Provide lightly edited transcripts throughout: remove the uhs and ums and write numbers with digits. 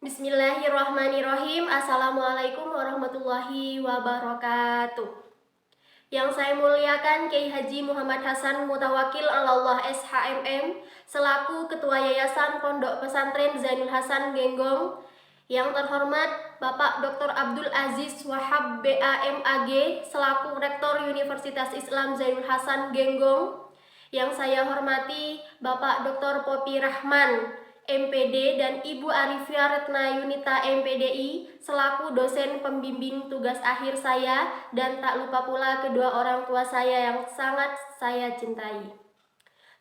Bismillahirrahmanirrahim. Assalamualaikum warahmatullahi wabarakatuh. Yang saya muliakan Kiai Haji Muhammad Hasan Mutawakil Allah SHMM selaku Ketua Yayasan Pondok Pesantren Zainul Hasan Genggong. Yang terhormat Bapak Dr. Abdul Aziz Wahab BAMAG selaku Rektor Universitas Islam Zainul Hasan Genggong. Yang saya hormati Bapak Dr. Popi Rahman MPD dan Ibu Arifia Retna Yunita MPDI selaku dosen pembimbing tugas akhir saya, dan tak lupa pula kedua orang tua saya yang sangat saya cintai.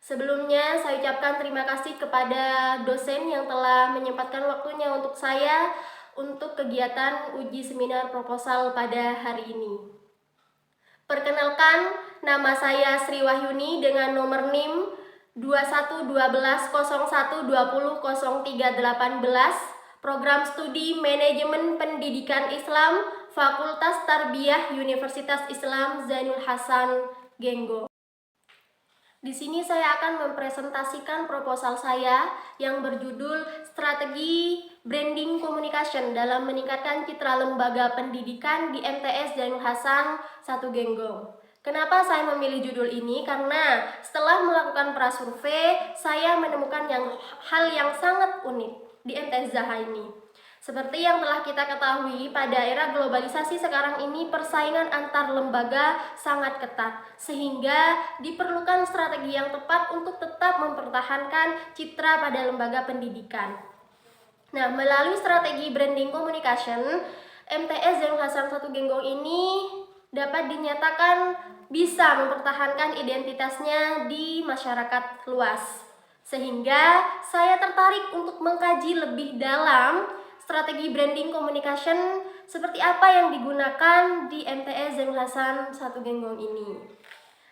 Sebelumnya saya ucapkan terima kasih kepada dosen yang telah menyempatkan waktunya untuk saya untuk kegiatan uji seminar proposal pada hari ini. Perkenalkan, nama saya Sri Wahyuni dengan nomor NIM 211201200318, Program Studi Manajemen Pendidikan Islam, Fakultas Tarbiyah Universitas Islam Zainul Hasan Genggong. Di sini saya akan mempresentasikan proposal saya yang berjudul Strategi Branding Communication dalam meningkatkan citra lembaga pendidikan di MTS Zainul Hasan 1 Genggong. Kenapa saya memilih judul ini? Karena setelah melakukan prasurvei, saya menemukan hal yang sangat unik di MTS Zaha ini. Seperti yang telah kita ketahui, pada era globalisasi sekarang ini persaingan antar lembaga sangat ketat, sehingga diperlukan strategi yang tepat untuk tetap mempertahankan citra pada lembaga pendidikan. Nah, melalui strategi branding communication, MTS Zainul Hasan 1 Genggong ini dapat dinyatakan bisa mempertahankan identitasnya di masyarakat luas. Sehingga saya tertarik untuk mengkaji lebih dalam strategi branding communication seperti apa yang digunakan di MTS Zainul Hasan 1 Genggong ini.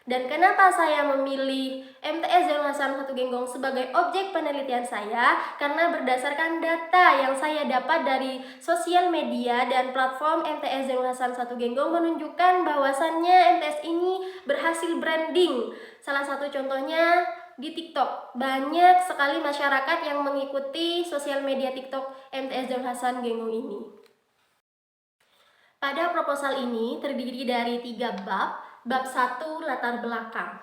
Dan kenapa saya memilih MTS Zainul Hasan 1 Genggong sebagai objek penelitian saya? Karena berdasarkan data yang saya dapat dari sosial media dan platform MTS Zainul Hasan 1 Genggong menunjukkan bahwasannya MTS ini berhasil branding. Salah satu contohnya di TikTok. Banyak sekali masyarakat yang mengikuti sosial media TikTok MTS Zainul Hasan Genggong ini. Pada proposal ini terdiri dari 3 bab. Bab 1, latar belakang.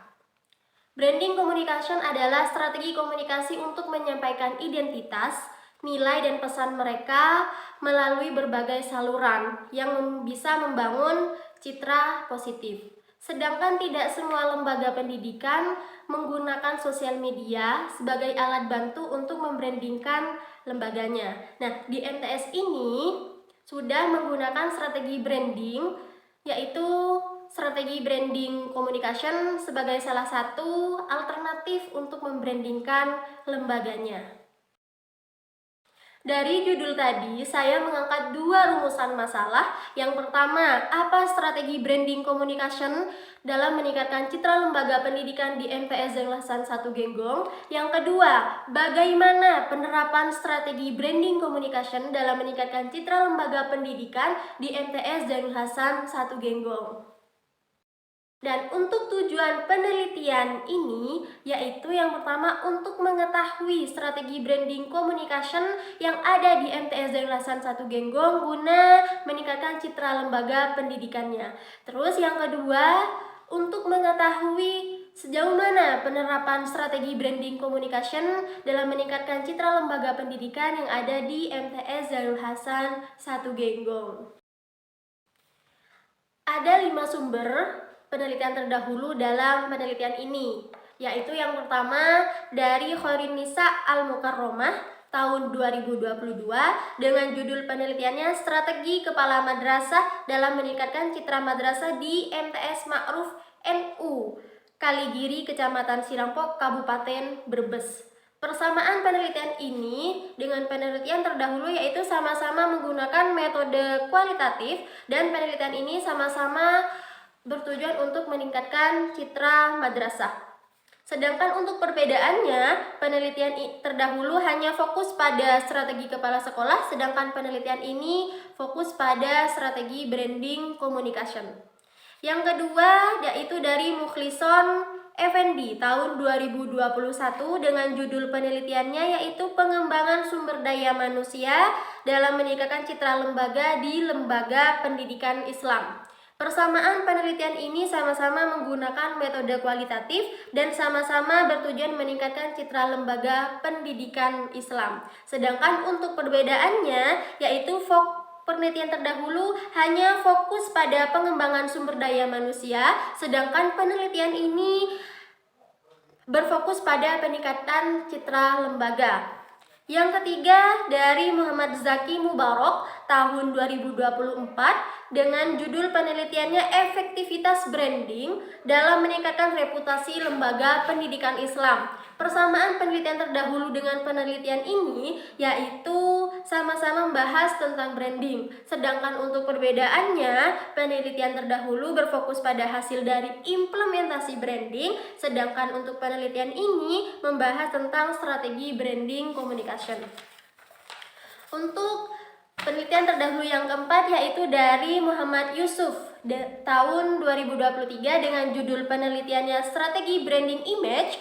Branding communication adalah strategi komunikasi untuk menyampaikan identitas, nilai dan pesan mereka melalui berbagai saluran yang bisa membangun citra positif. Sedangkan tidak semua lembaga pendidikan menggunakan sosial media sebagai alat bantu untuk membrandingkan lembaganya. Nah, di MTS ini sudah menggunakan strategi branding, yaitu strategi branding communication sebagai salah satu alternatif untuk membrandingkan lembaganya. Dari judul tadi, saya mengangkat 2 rumusan masalah. Yang pertama, apa strategi branding communication dalam meningkatkan citra lembaga pendidikan di MTS Zainul Hasan 1 Genggong. Yang kedua, bagaimana penerapan strategi branding communication dalam meningkatkan citra lembaga pendidikan di MTS Zainul Hasan 1 Genggong. Dan untuk tujuan penelitian ini, yaitu yang pertama untuk mengetahui strategi branding communication yang ada di MTS Zainul Hasan 1 Genggong guna meningkatkan citra lembaga pendidikannya. Terus yang kedua, untuk mengetahui sejauh mana penerapan strategi branding communication dalam meningkatkan citra lembaga pendidikan yang ada di MTS Zainul Hasan 1 Genggong. Ada 5 sumber penelitian terdahulu dalam penelitian ini, yaitu yang pertama dari Khairin Nisa Al-Mukarromah tahun 2022 dengan judul penelitiannya Strategi Kepala Madrasah dalam Meningkatkan Citra Madrasah di MTS Ma'ruf NU Kaligiri, Kecamatan Sirampok, Kabupaten Brebes. Persamaan penelitian ini dengan penelitian terdahulu yaitu sama-sama menggunakan metode kualitatif, dan penelitian ini sama-sama bertujuan untuk meningkatkan citra madrasah. Sedangkan untuk perbedaannya, penelitian terdahulu hanya fokus pada strategi kepala sekolah, sedangkan penelitian ini fokus pada strategi branding communication. Yang kedua yaitu dari Mukhlison Effendi tahun 2021 dengan judul penelitiannya yaitu pengembangan sumber daya manusia dalam meningkatkan citra lembaga di lembaga pendidikan Islam. Persamaan penelitian ini sama-sama menggunakan metode kualitatif dan sama-sama bertujuan meningkatkan citra lembaga pendidikan Islam. Sedangkan untuk perbedaannya yaitu penelitian terdahulu hanya fokus pada pengembangan sumber daya manusia, sedangkan penelitian ini berfokus pada peningkatan citra lembaga. Yang ketiga dari Muhammad Zaki Mubarak tahun 2024 dengan judul penelitiannya efektivitas branding dalam meningkatkan reputasi lembaga pendidikan Islam. Persamaan penelitian terdahulu dengan penelitian ini yaitu sama-sama membahas tentang branding. Sedangkan untuk perbedaannya, penelitian terdahulu berfokus pada hasil dari implementasi branding, sedangkan untuk penelitian ini membahas tentang strategi branding communication. Untuk penelitian terdahulu yang keempat yaitu dari Muhammad Yusuf tahun 2023 dengan judul penelitiannya strategi branding image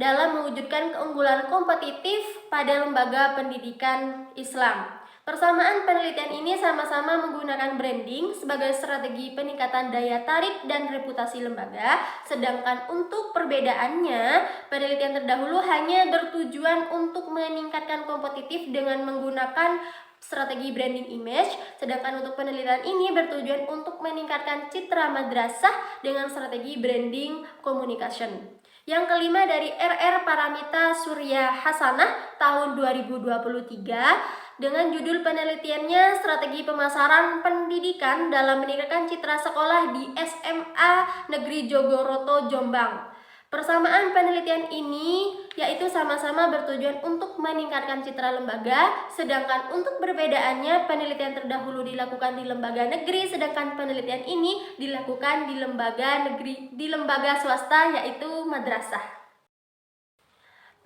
dalam mewujudkan keunggulan kompetitif pada lembaga pendidikan Islam. Persamaan penelitian ini sama-sama menggunakan branding sebagai strategi peningkatan daya tarik dan reputasi lembaga, sedangkan untuk perbedaannya, penelitian terdahulu hanya bertujuan untuk meningkatkan kompetitif dengan menggunakan strategi branding image, sedangkan untuk penelitian ini bertujuan untuk meningkatkan citra madrasah dengan strategi branding communication. Yang kelima dari RR Paramita Surya Hasanah tahun 2023 dengan judul penelitiannya strategi pemasaran pendidikan dalam meningkatkan citra sekolah di SMA Negeri Jogoroto Jombang. Persamaan penelitian ini yaitu sama-sama bertujuan untuk meningkatkan citra lembaga, sedangkan untuk perbedaannya penelitian terdahulu dilakukan di lembaga negeri, sedangkan penelitian ini dilakukan di lembaga swasta yaitu madrasah.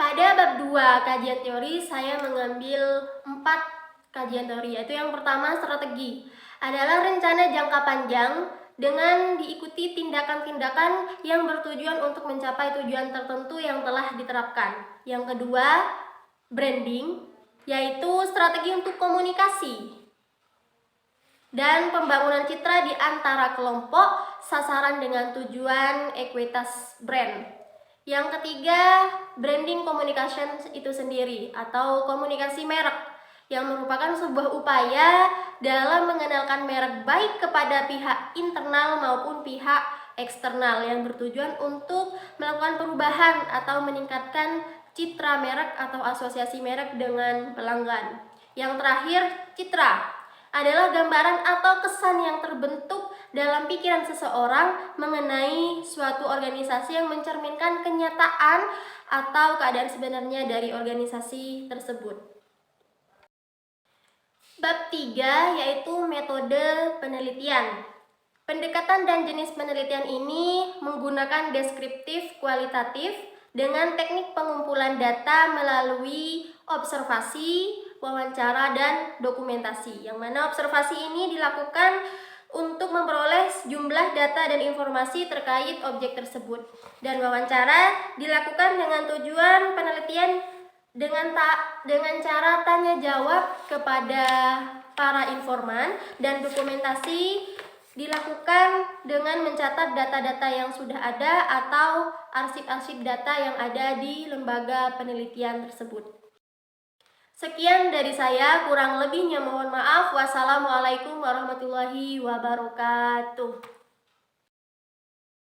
Pada bab 2 kajian teori saya mengambil 4 kajian teori, yaitu yang pertama strategi adalah rencana jangka panjang dengan diikuti tindakan-tindakan yang bertujuan untuk mencapai tujuan tertentu yang telah diterapkan. Yang kedua, branding, yaitu strategi untuk komunikasi dan pembangunan citra di antara kelompok sasaran dengan tujuan ekuitas brand. Yang ketiga, branding communication itu sendiri atau komunikasi merek yang merupakan sebuah upaya dalam mengenalkan merek baik kepada pihak internal maupun pihak eksternal yang bertujuan untuk melakukan perubahan atau meningkatkan citra merek atau asosiasi merek dengan pelanggan. Yang terakhir, citra adalah gambaran atau kesan yang terbentuk dalam pikiran seseorang mengenai suatu organisasi yang mencerminkan kenyataan atau keadaan sebenarnya dari organisasi tersebut. Bab 3 yaitu metode penelitian. Pendekatan dan jenis penelitian ini menggunakan deskriptif kualitatif dengan teknik pengumpulan data melalui observasi, wawancara, dan dokumentasi. Yang mana observasi ini dilakukan untuk memperoleh jumlah data dan informasi terkait objek tersebut. Dan wawancara dilakukan dengan tujuan penelitian dengan cara tanya jawab kepada para informan, dan dokumentasi dilakukan dengan mencatat data-data yang sudah ada atau arsip-arsip data yang ada di lembaga penelitian tersebut. Sekian dari saya, kurang lebihnya mohon maaf. Wassalamualaikum warahmatullahi wabarakatuh.